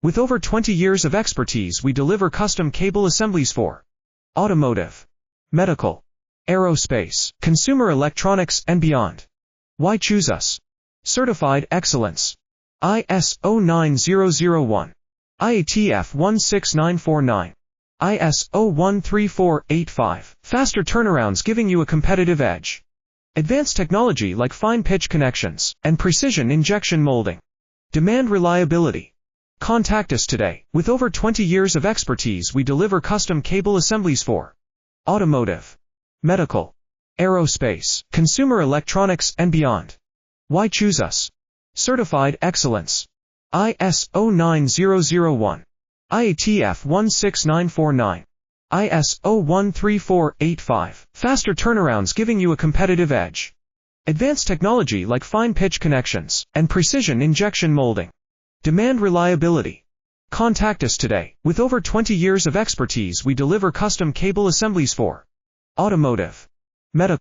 With over 20 years of expertise, we deliver custom cable assemblies for automotive, medical, aerospace, consumer electronics, and beyond. Why choose us? Certified excellence. ISO 9001, IATF 16949, ISO 13485. Faster turnarounds giving you a competitive edge. Advanced technology like fine pitch connections and precision injection molding. Demand reliability. Contact us today. With over 20 years of expertise, we deliver custom cable assemblies for automotive, medical, aerospace, consumer electronics, and beyond. Why choose us? Certified excellence. ISO 9001, IATF 16949, ISO 13485. Faster turnarounds giving you a competitive edge. Advanced technology like fine pitch connections and precision injection molding. Demand reliability. Contact us today. With over 20 years of expertise, we deliver custom cable assemblies for automotive, medical,